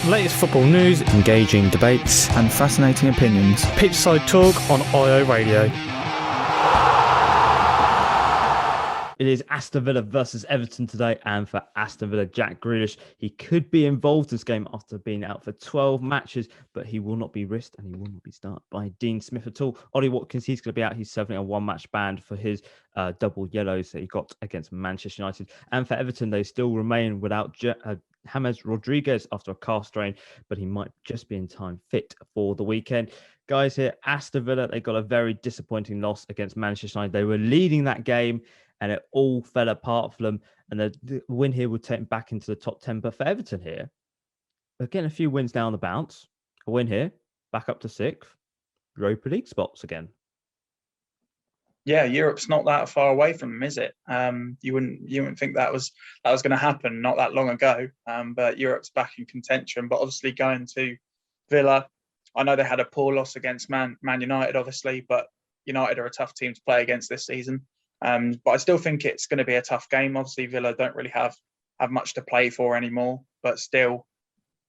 Latest football news, engaging debates, and fascinating opinions. Pitchside talk on IO Radio. It is Aston Villa versus Everton today, and for Aston Villa, Jack Grealish, he could be involved in this game after being out for 12 matches, but he will not be risked and he will not be started by Dean Smith at all. Ollie Watkins, he's going to be out. He's serving a one-match ban for his double yellows that he got against Manchester United. And for Everton, they still remain without James Rodriguez after a calf strain, but he might just be in time fit for the weekend. Guys, here, Aston Villa, they got a very disappointing loss against Manchester United. They were leading that game, and it all fell apart for them. And the win here would take them back into the top 10. But for Everton here, they're getting a few wins down the bounce. A win here, back up to 6th. Europa League spots again. Yeah, Europe's not that far away from them, is it? You wouldn't think that was going to happen not that long ago. But Europe's back in contention. But obviously going to Villa, I know they had a poor loss against Man United, obviously, but United are a tough team to play against this season. But I still think it's going to be a tough game. Obviously, Villa don't really have much to play for anymore, but still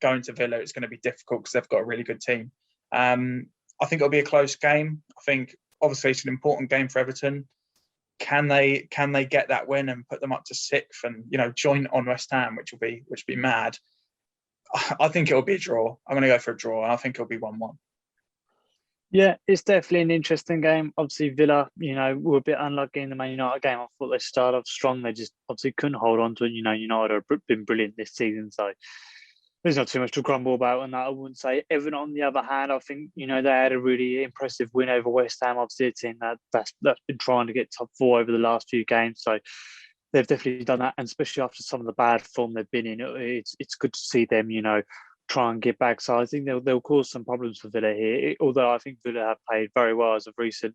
going to Villa, it's going to be difficult because they've got a really good team. I think it'll be a close game. I think obviously it's an important game for Everton. Can they get that win and put them up to 6th and join on West Ham, which will be mad. I think it'll be a draw. I'm going to go for a draw. I think it'll be 1-1. Yeah, it's definitely an interesting game. Obviously, Villa, were a bit unlucky in the Man United game. I thought they started off strong. They just obviously couldn't hold on to it. United have been brilliant this season, so there's not too much to grumble about on that, I wouldn't say. Everton, on the other hand, I think, they had a really impressive win over West Ham. Obviously, a team that's been trying to get top 4 over the last few games, so they've definitely done that, and especially after some of the bad form they've been in, it's good to see them, try and get back. So I think they'll cause some problems for Villa here. Although I think Villa have played very well as of recent,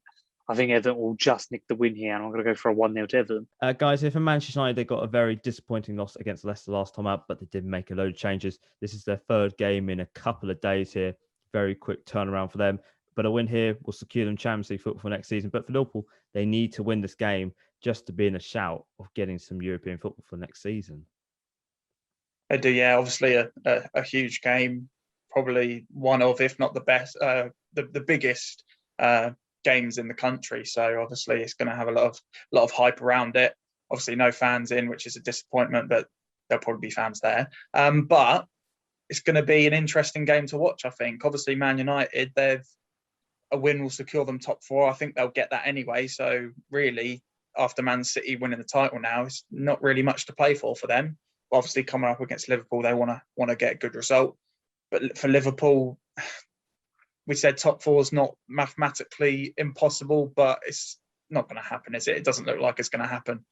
I think Everton will just nick the win here, and I'm going to go for a 1-0 to Everton. Guys, here for Manchester United, they got a very disappointing loss against Leicester last time out, but they did make a load of changes. This is their 3rd game in a couple of days here. Very quick turnaround for them. But a win here will secure them Champions League football for next season. But for Liverpool, they need to win this game just to be in a shout of getting some European football for next season. They do, yeah. Obviously, a huge game, probably one of, if not the best, the biggest games in the country. So obviously, it's going to have a lot of hype around it. Obviously, no fans in, which is a disappointment, but there'll probably be fans there. But it's going to be an interesting game to watch, I think. Obviously, Man United, a win will secure them top 4. I think they'll get that anyway. So really, after Man City winning the title now, it's not really much to play for them. Obviously, coming up against Liverpool, they want to get a good result. But for Liverpool, we said top 4 is not mathematically impossible, but it's not going to happen, is it? It doesn't look like it's going to happen.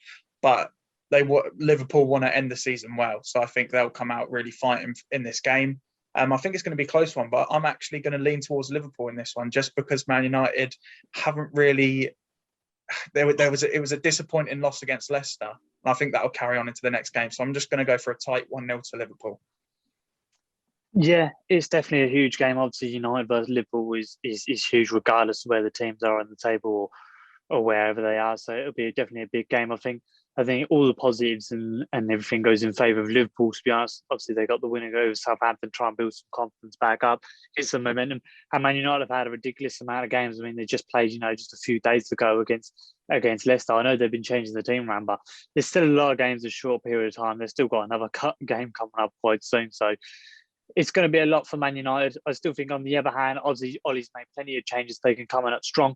But Liverpool want to end the season well, so I think they'll come out really fighting in this game. I think it's going to be a close one, but I'm actually going to lean towards Liverpool in this one, just because Man United haven't really. It was a disappointing loss against Leicester, and I think that will carry on into the next game. So I'm just going to go for a tight 1-0 to Liverpool. Yeah, it's definitely a huge game. Obviously, United versus Liverpool is huge, regardless of where the teams are on the table or wherever they are. So it'll be definitely a big game. I think all the positives and everything goes in favour of Liverpool, to be honest. Obviously, they got the winning over Southampton, try and build some confidence back up, get some momentum. And Man United have had a ridiculous amount of games. I mean, they just played, just a few days ago against Leicester. I know they've been changing the team around, but there's still a lot of games in a short period of time. They've still got another game coming up quite soon. So it's going to be a lot for Man United. I still think, on the other hand, obviously, Ollie's made plenty of changes. They can come in up strong.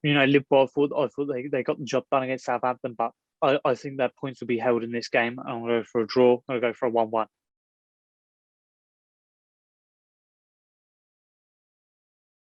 Liverpool, I thought they got the job done against Southampton, but I think their points will be held in this game. I'm going to go for a draw. I'm going to go for a 1-1.